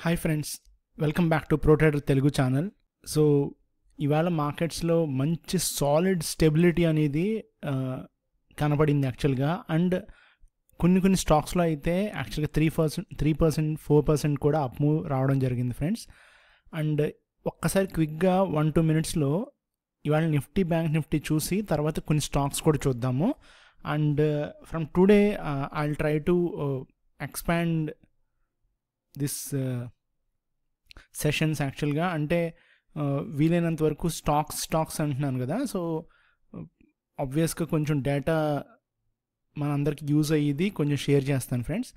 Hi friends, welcome back to pro trader Telugu channel. So ఇవాళ మార్కెట్స్లో మంచి సాలిడ్ స్టెబిలిటీ అనేది కనపడింది యాక్చువల్గా. అండ్ కొన్ని స్టాక్స్లో అయితే యాక్చువల్గా 3%, 4% కూడా అప్ మూవ్ రావడం జరిగింది ఫ్రెండ్స్. అండ్ ఒక్కసారి క్విక్గా 1-2 మినిట్స్లో ఇవాళ బ్యాంక్ నిఫ్టీ చూసి తర్వాత కొన్ని స్టాక్స్ కూడా చూద్దాము. And from today I will try to expand this sessions యాక్చువల్గా. అంటే వీలైనంత వరకు స్టాక్స్ అంటున్నాను కదా, సో ఆబ్వియస్గా కొంచెం డేటా మనందరికి యూజ్ అయ్యేది కొంచెం షేర్ చేస్తాను friends.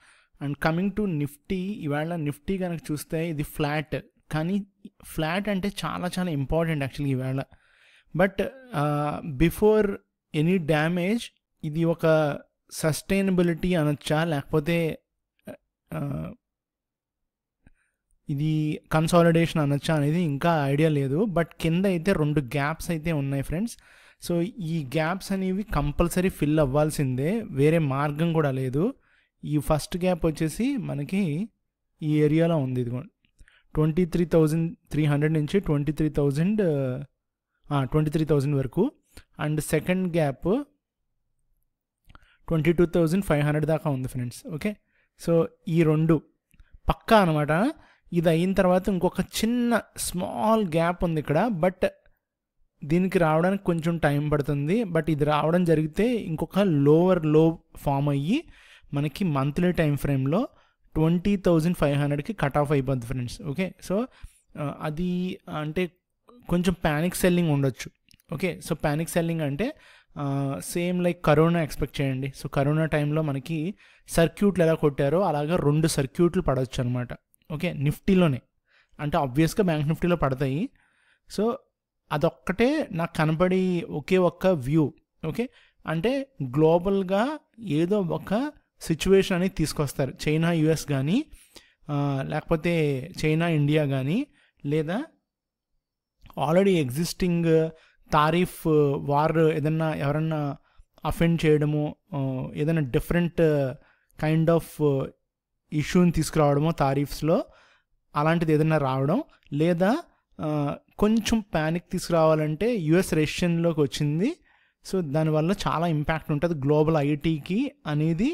And coming to Nifty, ఇవాళ నిఫ్టీ కనుక చూస్తే ఇది ఫ్లాట్, కానీ ఫ్లాట్ అంటే చాలా చాలా ఇంపార్టెంట్ యాక్చువల్గా ఇవాళ. బట్ బిఫోర్ ఎనీ డ్యామేజ్ ఇది ఒక సస్టైనబిలిటీ అనొచ్చా, లేకపోతే ఇది కన్సాలిడేషన్ అనొచ్చా అనేది ఇంకా ఐడియా లేదు. బట్ కింద అయితే 2 గ్యాప్స్ అయితే ఉన్నాయి ఫ్రెండ్స్. సో ఈ గ్యాప్స్ అనేవి కంపల్సరీ ఫిల్ అవ్వాల్సిందే, వేరే మార్గం కూడా లేదు. ఈ ఫస్ట్ గ్యాప్ వచ్చేసి మనకి ఈ ఏరియాలో ఉంది, ఇది 23,300 నుంచి 23,000 వరకు. అండ్ సెకండ్ గ్యాప్ 22,500 దాకా ఉంది ఫ్రెండ్స్. ఓకే, సో ఈ 2 పక్కా అనమాట. ఇది అయిన తర్వాత ఇంకొక చిన్న స్మాల్ గ్యాప్ ఉంది ఇక్కడ, బట్ దీనికి రావడానికి కొంచెం టైం పడుతుంది. బట్ ఇది రావడం జరిగితే ఇంకొక లోవర్ లో ఫామ్ అయ్యి మనకి మంత్లీ టైం ఫ్రేమ్లో 20,500కి కట్ ఆఫ్ అయిపోద్ది ఫ్రెండ్స్. ఓకే, సో అది అంటే కొంచెం ప్యానిక్ సెల్లింగ్ ఉండొచ్చు. ఓకే, సో ప్యానిక్ సెల్లింగ్ అంటే సేమ్ లైక్ కరోనా ఎక్స్పెక్ట్ చేయండి. సో కరోనా టైంలో మనకి సర్క్యూట్లు ఎలా కొట్టారో అలాగా 2 సర్క్యూట్లు పడవచ్చు అనమాట. ఓకే, నిఫ్టీలోనే, అంటే ఆబ్వియస్గా బ్యాంక్ నిఫ్టీలో పడతాయి. సో అదొక్కటే నాకు కనపడి ఒకే ఒక్క వ్యూ. ఓకే, అంటే గ్లోబల్గా ఏదో ఒక సిచ్యువేషన్ అనేది తీసుకొస్తారు, చైనా యుఎస్ కానీ, లేకపోతే చైనా ఇండియా కానీ, లేదా ఆల్రెడీ ఎగ్జిస్టింగ్ తారీఫ్ వార్ ఏదన్నా ఎవరన్నా అఫెండ్ చేయడము, ఏదైనా డిఫరెంట్ కైండ్ ఆఫ్ ఇష్యూని తీసుకురావడమో తారీఫ్స్లో, అలాంటిది ఏదైనా రావడం, లేదా కొంచెం ప్యానిక్ తీసుకురావాలంటే యుఎస్ రెసిషన్లోకి వచ్చింది. సో దానివల్ల చాలా ఇంపాక్ట్ ఉంటుంది గ్లోబల్ ఐటీకి అనేది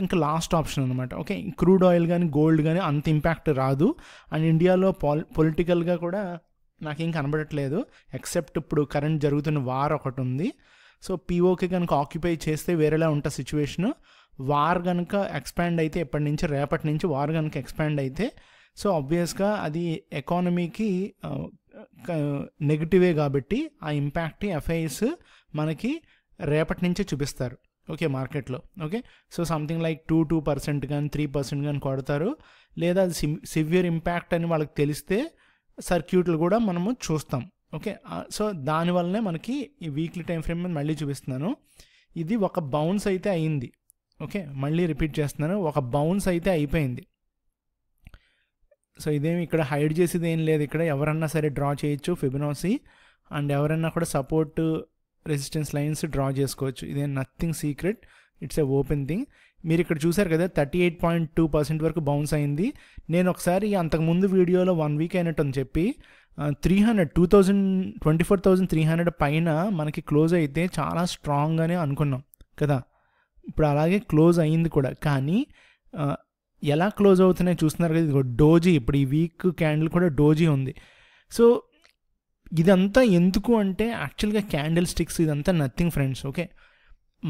ఇంకా లాస్ట్ ఆప్షన్ అనమాట. ఓకే, క్రూడ్ ఆయిల్ కానీ గోల్డ్ కానీ అంత ఇంపాక్ట్ రాదు. అండ్ ఇండియాలో పొలిటికల్గా కూడా నాకేం కనబడట్లేదు, ఎక్సెప్ట్ ఇప్పుడు కరెంట్ జరుగుతున్న వార్ ఒకటి ఉంది. సో పీఓకే కనుక ఆక్యుపై చేస్తే వేరేలా ఉంటుంది సిచ్యువేషను. వార్ కనుక ఎక్స్పాండ్ అయితే, రేపటి నుంచి వార్ కనుక ఎక్స్పాండ్ అయితే, సో ఆబ్వియస్గా అది ఎకానమీకి నెగిటివే కాబట్టి ఆ ఇంపాక్ట్ ఎఫ్ఐఎస్ మనకి రేపటి నుంచే చూపిస్తారు. ఓకే, మార్కెట్లో. ఓకే, సో సంథింగ్ లైక్ 2% కానీ 3% కానీ కొడతారు, లేదా అది సివియర్ ఇంపాక్ట్ అని వాళ్ళకి తెలిస్తే సర్క్యూట్లు కూడా మనము చూస్తాం. ఓకే, సో దానివల్లనే మనకి ఈ వీక్లీ టైం ఫ్రేమ్ మీద మళ్ళీ చూపిస్తున్నాను. ఇది ఒక బౌన్స్ అయితే అయ్యింది. ఓకే, మళ్ళీ రిపీట్ చేస్తున్నాను, ఒక బౌన్స్ అయితే అయిపోయింది. సో ఇదేమి ఇక్కడ హైడ్ చేసేది ఏం లేదు, ఇక్కడ ఎవరన్నా సరే డ్రా చేయొచ్చు ఫిబొనాచి, అండ్ ఎవరన్నా కూడా సపోర్ట్ రెసిస్టెన్స్ లైన్స్ డ్రా చేసుకోవచ్చు. ఇదేం nothing secret, it's a open thing. మీరు ఇక్కడ చూసారు కదా 38.2% వరకు బౌన్స్ అయింది. నేను ఒకసారి అంతకుముందు వీడియోలో 1 వీక్ అయినట్టు అని చెప్పి 24,300 పైన మనకి క్లోజ్ అయితే చాలా స్ట్రాంగ్గానే అనుకున్నాం కదా. ఇప్పుడు అలాగే క్లోజ్ అయింది కూడా, కానీ ఎలా క్లోజ్ అవుతున్నాయి చూస్తున్నారు కదా. ఇది డోజీ, ఇప్పుడు ఈ వీక్ క్యాండిల్ కూడా డోజీ ఉంది. సో ఇదంతా ఎందుకు అంటే యాక్చువల్గా క్యాండిల్ స్టిక్స్ ఇదంతా నథింగ్ ఫ్రెండ్స్. ఓకే,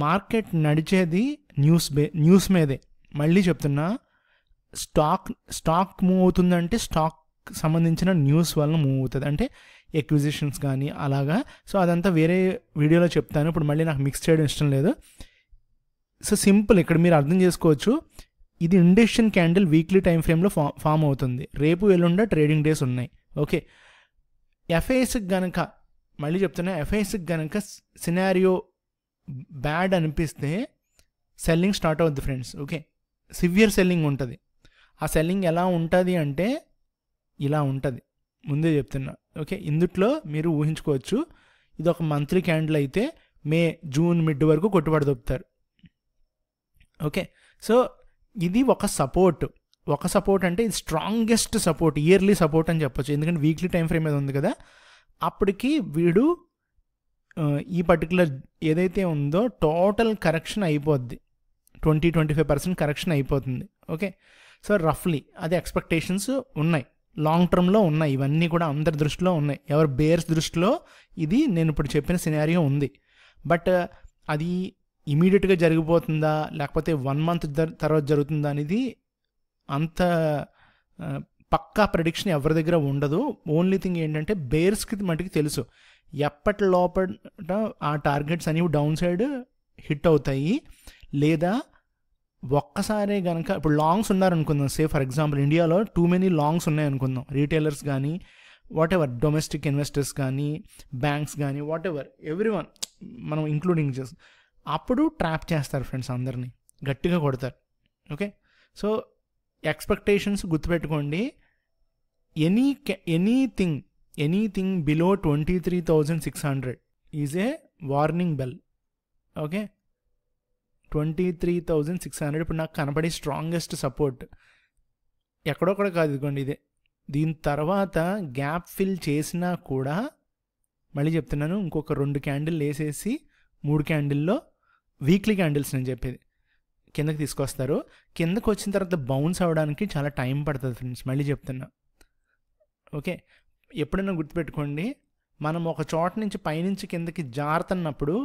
మార్కెట్ నడిచేది న్యూస్ మీదే. మళ్ళీ చెప్తున్నా, స్టాక్ మూవ్ అవుతుందంటే స్టాక్ సంబంధించిన న్యూస్ వల్ల మూవ్ అవుతుంది, అంటే ఎక్విజిషన్స్ కానీ అలాగా. సో అదంతా వేరే వీడియోలో చెప్తాను, ఇప్పుడు మళ్ళీ నాకు మిక్స్ చేయడం ఇష్టం లేదు. సో సింపుల్, ఇక్కడ మీరు అర్థం చేసుకోవచ్చు, ఇది ఇండెక్షన్ క్యాండిల్ వీక్లీ టైం ఫ్రేమ్లో ఫామ్ అవుతుంది. రేపు ఎల్లుండ ట్రేడింగ్ డేస్ ఉన్నాయి. ఓకే, ఎఫ్ఐఎస్కి గనక, మళ్ళీ చెప్తున్నా, ఎఫ్ఐఎస్కి గనక సినారియో బ్యాడ్ అనిపిస్తే సెల్లింగ్ స్టార్ట్ అవుద్ది ఫ్రెండ్స్. ఓకే, సివియర్ సెల్లింగ్ ఉంటుంది. ఆ సెల్లింగ్ ఎలా ఉంటుంది అంటే ఇలా ఉంటుంది, ముందే చెప్తున్నా. ఓకే, ఇందుట్లో మీరు ఊహించుకోవచ్చు, ఇది ఒక మంత్లీ క్యాండిల్ అయితే జూన్ మిడ్ వరకు కొట్టుబడి దొప్పుతారు. ఓకే, సో ఇది ఒక సపోర్ట్. ఒక సపోర్ట్ అంటే ఇది స్ట్రాంగెస్ట్ సపోర్ట్, ఇయర్లీ సపోర్ట్ అని చెప్పొచ్చు, ఎందుకంటే వీక్లీ టైం ఫ్రేమ్ మీద ఉంది కదా. అప్పటికి వీడు ఈ పర్టికులర్ ఏదైతే ఉందో టోటల్ కరెక్షన్ అయిపోద్ది, 20-25% కరెక్షన్ అయిపోతుంది. ఓకే, సో రఫ్లీ అది ఎక్స్పెక్టేషన్స్ ఉన్నాయి, లాంగ్ టర్మ్లో ఉన్నాయి, ఇవన్నీ కూడా అందరి దృష్టిలో ఉన్నాయి. ఎవరు బేర్స్ దృష్టిలో ఇది నేను ఇప్పుడు చెప్పిన సినారియో ఉంది. బట్ అది ఇమీడియట్గా జరిగిపోతుందా లేకపోతే 1 month తర్వాత జరుగుతుందా అనేది అంత పక్కా ప్రెడిక్షన్ ఎవరి దగ్గర ఉండదు. ఓన్లీ థింగ్ ఏంటంటే బేర్స్కి మటుకు తెలుసు ఎప్పటి లోపల ఆ టార్గెట్స్ అనేవి డౌన్ సైడ్ హిట్ అవుతాయి, లేదా ఒక్కసారే కనుక ఇప్పుడు లాంగ్స్ ఉన్నారనుకుందాం. సే ఫర్ ఎగ్జాంపుల్ ఇండియాలో టూ మెనీ లాంగ్స్ ఉన్నాయనుకుందాం, రీటైలర్స్ కానీ వాట్ ఎవర్, డొమెస్టిక్ ఇన్వెస్టర్స్ కానీ బ్యాంక్స్ కానీ వాట్ ఎవర్, ఎవ్రీవన్ మనం ఇంక్లూడింగ్ చేసి అప్పుడు ట్రాప్ చేస్తారు ఫ్రెండ్స్, అందరినీ గట్టిగా కొడతారు. ఓకే, సో ఎక్స్పెక్టేషన్స్ గుర్తుపెట్టుకోండి. Anything below 23,600 is a warning bell. Okay, 23,600 ఇప్పుడు నాకు కనపడే స్ట్రాంగెస్ట్ సపోర్ట్, ఎక్కడొక్కడ కాదు, ఇదిగోండి ఇదే. దీని తర్వాత గ్యాప్ ఫిల్ చేసినా కూడా మళ్ళీ చెప్తున్నాను, ఇంకొక 2 క్యాండిల్ వేసేసి 3 క్యాండిల్లో వీక్లీ క్యాండిల్స్ నేను చెప్పేది కిందకి తీసుకొస్తారు. కిందకు వచ్చిన తర్వాత బౌన్స్ అవ్వడానికి చాలా టైం పడుతుంది ఫ్రెండ్స్, మళ్ళీ చెప్తున్నా. ఓకే, ఎప్పుడైనా గుర్తుపెట్టుకోండి, మనం ఒక చోట నుంచి పైనుంచి కిందకి జారుతున్నప్పుడు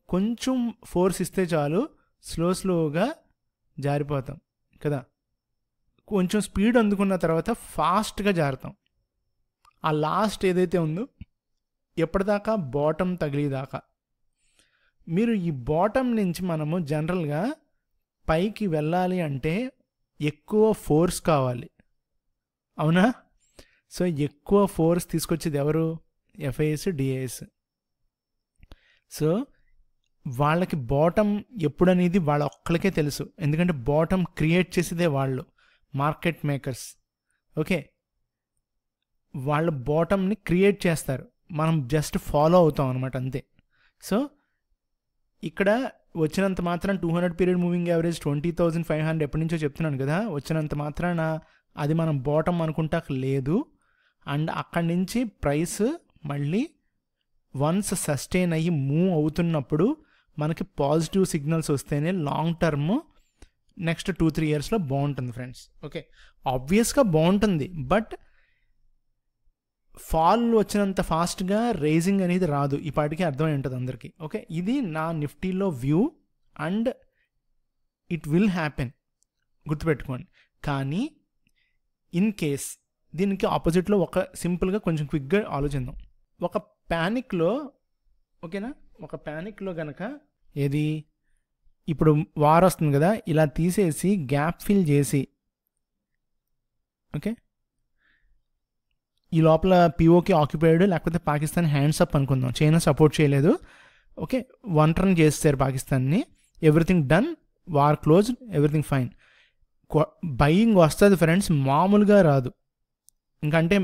కొంచెం ఫోర్స్ ఇస్తే చాలు స్లోగా జారిపోతాం కదా. కొంచెం స్పీడ్ అందుకున్న తర్వాత ఫాస్ట్గా జారుతాం. ఆ లాస్ట్ ఏదైతే ఉందో ఎప్పటిదాకా బాటమ్ తగిలేదాకా. మీరు ఈ బాటమ్ నుంచి మనము జనరల్గా పైకి వెళ్ళాలి అంటే ఎక్కువ ఫోర్స్ కావాలి, అవునా? సో ఎక్కువ ఫోర్స్ తీసుకొచ్చేది ఎవరు? FIs, DIs. సో వాళ్ళకి బాటమ్ ఎప్పుడనేది వాళ్ళ ఒక్కరికే తెలుసు, ఎందుకంటే బాటమ్ క్రియేట్ చేసేదే వాళ్ళు, మార్కెట్ మేకర్స్. ఓకే, వాళ్ళు బాటమ్ని క్రియేట్ చేస్తారు, మనం జస్ట్ ఫాలో అవుతాం అనమాట, అంతే. సో ఇక్కడ వచ్చినంత మాత్రం 200 పీరియడ్ మూవింగ్ యావరేజ్ 20,500 ఎప్పటి నుంచో చెప్తున్నాను కదా, వచ్చినంత మాత్రాన అది మనం బాటమ్ అనుకుంటా లేదు. అండ్ అక్కడి నుంచి ప్రైస్ మళ్ళీ వన్స్ సస్టైన్ అయ్యి మూవ్ అవుతున్నప్పుడు మనకి పాజిటివ్ సిగ్నల్స్ వస్తేనే లాంగ్ టర్మ్ నెక్స్ట్ 2-3 ఇయర్స్లో బాగుంటుంది ఫ్రెండ్స్. ఓకే, ఆబ్వియస్గా బాగుంటుంది, బట్ ఫాల్ వచ్చినంత ఫాస్ట్గా రేజింగ్ అనేది రాదు, ఈ పాటికి అర్థమై ఉంటుంది అందరికీ. ఓకే, ఇది నా నిఫ్టీలో view and it will happen, గుర్తుపెట్టుకోండి. కానీ ఇన్ కేస్ దీనికి ఆపోజిట్లో ఒక సింపుల్గా కొంచెం క్విక్గా ఆలోచిద్దాం. ఒక ప్యానిక్లో, ఓకేనా, ఒక ప్యానిక్లో కనుక ఏది ఇప్పుడు వార్ వస్తుంది కదా, ఇలా తీసేసి గ్యాప్ ఫిల్ చేసి, ఓకే, ఈ లోపల పిఓకి ఆక్యుపైడ్ లేకపోతే పాకిస్తాన్ హ్యాండ్స్ అప్ అనుకుందాం, చైనా సపోర్ట్ చేయలేదు, ఓకే, 1 రన్ చేస్తారు పాకిస్తాన్ని, everything done, war close, everything fine. Buying వస్తుంది ఫ్రెండ్స్, మామూలుగా రాదు, ఇంకంటే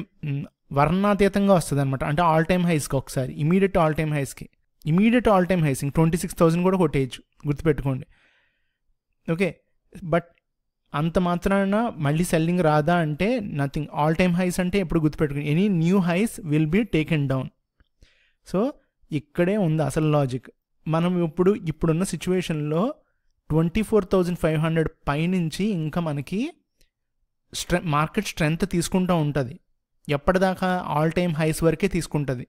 వర్ణాతీతంగా వస్తుంది అనమాట. అంటే ఆల్ టైమ్ హైస్కి ఒకసారి ఇమీడియట్ ఆల్ టైమ్ హైస్, ఇంక 26,000 కూడా కొట్టేయచ్చు, గుర్తుపెట్టుకోండి. ఓకే, బట్ అంత మాత్రాన మళ్ళీ సెల్లింగ్ రాదా అంటే నథింగ్. ఆల్ టైమ్ హైస్ అంటే ఎప్పుడు గుర్తుపెట్టుకోండి, any new highs will be taken down. So ఇక్కడే ఉంది అసలు లాజిక్. మనం ఇప్పుడున్న సిచ్యువేషన్లో 24,500 పైనుంచి ఇంకా మనకి మార్కెట్ స్ట్రెంగ్త్ తీసుకుంటూ ఉంటుంది, ఎప్పటిదాకా ఆల్ టైమ్ హైస్ వరకే తీసుకుంటుంది,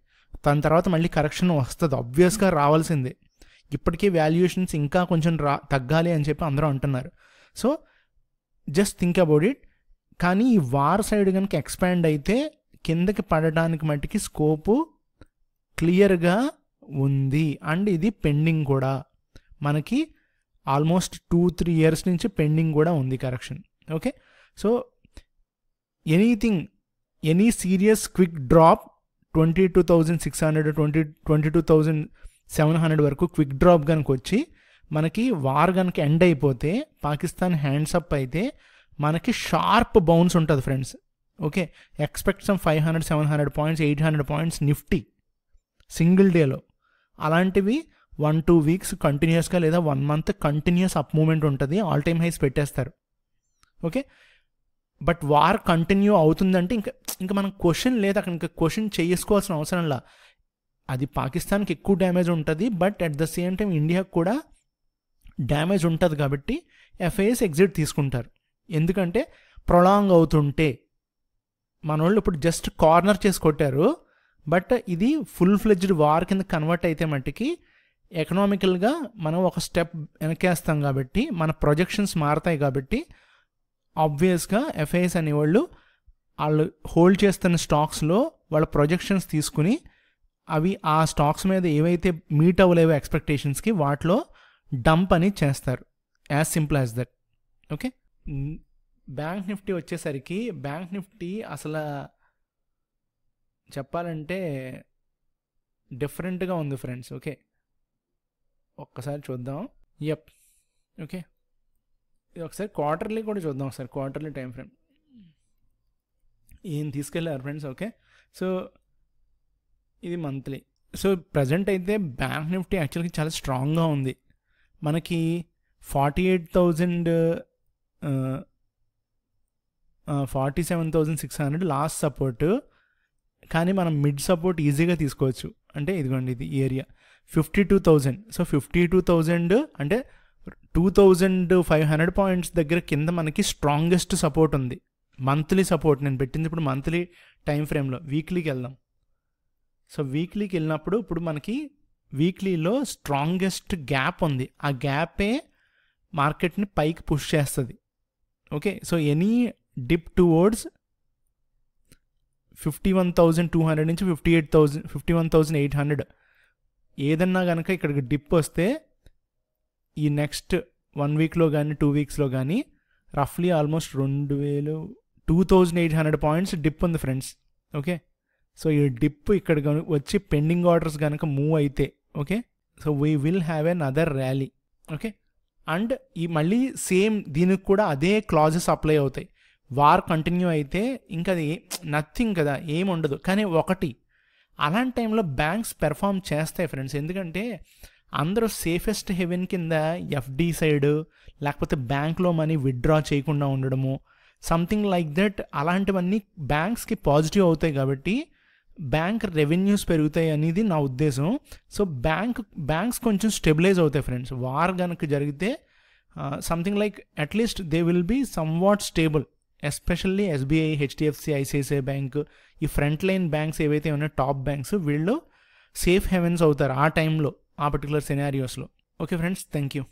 దాని తర్వాత మళ్ళీ కరెక్షన్ వస్తుంది, ఆబ్వియస్గా రావాల్సిందే. ఇప్పటికే వాల్యుయేషన్స్ ఇంకా కొంచెం తగ్గాలి అని చెప్పి అందరూ అంటున్నారు. So just think about it. కానీ ఈ వార్ సైడ్ కనుక ఎక్స్పాండ్ అయితే కిందకి పడడానికి మట్టికి స్కోపు క్లియర్గా ఉంది. అండ్ ఇది పెండింగ్ కూడా, మనకి ఆల్మోస్ట్ 2-3 ఇయర్స్ నుంచి పెండింగ్ కూడా ఉంది correction. Okay, so any serious quick drop 22,600 22,700 వరకు క్విక్ డ్రాప్ కనుక వచ్చి మనకి వార్ కనుక ఎండ్ అయిపోతే, పాకిస్తాన్ హ్యాండ్స్ అప్ అయితే మనకి షార్ప్ బౌన్స్ ఉంటుంది friends. Okay, expect some 500-700 points 800 points Nifty single డేలో. అలాంటివి 1-2 వీక్స్ కంటిన్యూస్గా లేదా 1 మంత్ కంటిన్యూస్ అప్ మూమెంట్ ఉంటుంది, ఆల్ టైమ్ హైస్ పెట్టేస్తారు. ఓకే, బట్ వార్ కంటిన్యూ అవుతుందంటే ఇంకా మనం క్వశ్చన్ లేదు, అక్కడ ఇంకా క్వశ్చన్ చేసుకోవాల్సిన అవసరంలా. అది పాకిస్తాన్కి ఎక్కువ డ్యామేజ్ ఉంటుంది, but at the same time ఇండియాకి కూడా డ్యామేజ్ ఉంటుంది కాబట్టి ఎఫ్ఐఎస్ ఎగ్జిట్ తీసుకుంటారు. ఎందుకంటే ప్రొలాంగ్ అవుతుంటే మన వాళ్ళు ఇప్పుడు జస్ట్ కార్నర్ చేసి కొట్టారు, బట్ ఇది ఫుల్ ఫ్లెడ్జ్డ్ వార్ కింద కన్వర్ట్ అయితే మట్టికి ఎకనామికల్గా మనం ఒక స్టెప్ వెనకేస్తాం కాబట్టి మన ప్రొజెక్షన్స్ మారుతాయి. కాబట్టి ఆబ్వియస్గా ఎఫ్ఐఎస్ అనేవాళ్ళు వాళ్ళు హోల్డ్ చేస్తున్న స్టాక్స్లో వాళ్ళ ప్రొజెక్షన్స్ తీసుకుని అవి ఆ స్టాక్స్ మీద ఏవైతే మీట్ అవ్వలేవో ఎక్స్పెక్టేషన్స్కి వాటిలో డంప్ అని చేస్తారు. As simple as that. Okay, bank Nifty వచ్చేసరికి బ్యాంక్ నిఫ్టీ అసలు చెప్పాలంటే డిఫరెంట్గా ఉంది ఫ్రెండ్స్. ఓకే, ఒక్కసారి చూద్దాం. యప్, ఓకే, ఇది ఒకసారి క్వార్టర్లీ కూడా చూద్దాం. ఒకసారి క్వార్టర్లీ టైం ఫ్రేమ్ ఏం తీసుకెళ్ళారు ఫ్రెండ్స్. ఓకే, సో ఇది మంత్లీ. సో ప్రజెంట్ అయితే బ్యాంక్ నిఫ్టీ యాక్చువల్గా చాలా స్ట్రాంగ్గా ఉంది. మనకి 47,600 లాస్ట్ సపోర్ట్, కానీ మనం మిడ్ సపోర్ట్ ఈజీగా తీసుకోవచ్చు. అంటే ఇదిగోండి ఇది ఏరియా 52,000. సో 52,000 అంటే 2,500 పాయింట్స్ దగ్గర కింద మనకి స్ట్రాంగెస్ట్ సపోర్ట్ ఉంది. మంత్లీ సపోర్ట్ నేను పెట్టింది ఇప్పుడు మంత్లీ టైం ఫ్రేమ్లో. వీక్లీకి వెళ్దాం. సో వీక్లీకి వెళ్ళినప్పుడు ఇప్పుడు మనకి వీక్లీలో స్ట్రాంగెస్ట్ గ్యాప్ ఉంది. ఆ గ్యాపే మార్కెట్ని పైకి పుష్ చేస్తుంది. Okay, so any dip towards 51,200 నుంచి 51,800 ఏదన్నా కనుక ఇక్కడికి డిప్ వస్తే ఈ నెక్స్ట్ 1 వీక్లో కానీ 2 వీక్స్లో కానీ రఫ్లీ ఆల్మోస్ట్ 2,800 పాయింట్స్ డిప్ ఉంది ఫ్రెండ్స్. ఓకే, సో ఈ డిప్ ఇక్కడ వచ్చి పెండింగ్ ఆర్డర్స్ కనుక మూవ్ అయితే okay, so we will have an other rally. Okay, and ఈ మళ్ళీ సేమ్ దీనికి కూడా అదే క్లాజెస్ అప్లై అవుతాయి. వార్ కంటిన్యూ అయితే ఇంకా అది నథింగ్ కదా, ఏమి ఉండదు. కానీ ఒకటి అలాంటి టైంలో బ్యాంక్స్ పెర్ఫామ్ చేస్తాయి ఫ్రెండ్స్. ఎందుకంటే అందరూ సేఫెస్ట్ హెవెన్ కింద ఎఫ్డి సైడ్ లేకపోతే బ్యాంక్లో మనీ విత్డ్రా చేయకుండా ఉండడము సంథింగ్ లైక్ దట్, అలాంటివన్నీ బ్యాంక్స్కి పాజిటివ్ అవుతాయి కాబట్టి బ్యాంక్ రెవెన్యూస్ పెరుగుతాయి అనేది నా ఉద్దేశం. సో బ్యాంక్స్ కొంచెం స్టెబిలైజ్ అవుతాయి ఫ్రెండ్స్. వార్ కనుక జరిగితే something like at least they will be somewhat stable. Especially SBI, HDFC, ICICI bank, ఈ ఫ్రంట్ లైన్ బ్యాంక్స్ ఏవైతే ఉన్నాయో టాప్ బ్యాంక్స్, వీళ్ళు సేఫ్ హెవెన్స్ అవుతారు ఆ టైంలో, ఆ పర్టికులర్ సినారియోస్లో. Okay friends, thank you.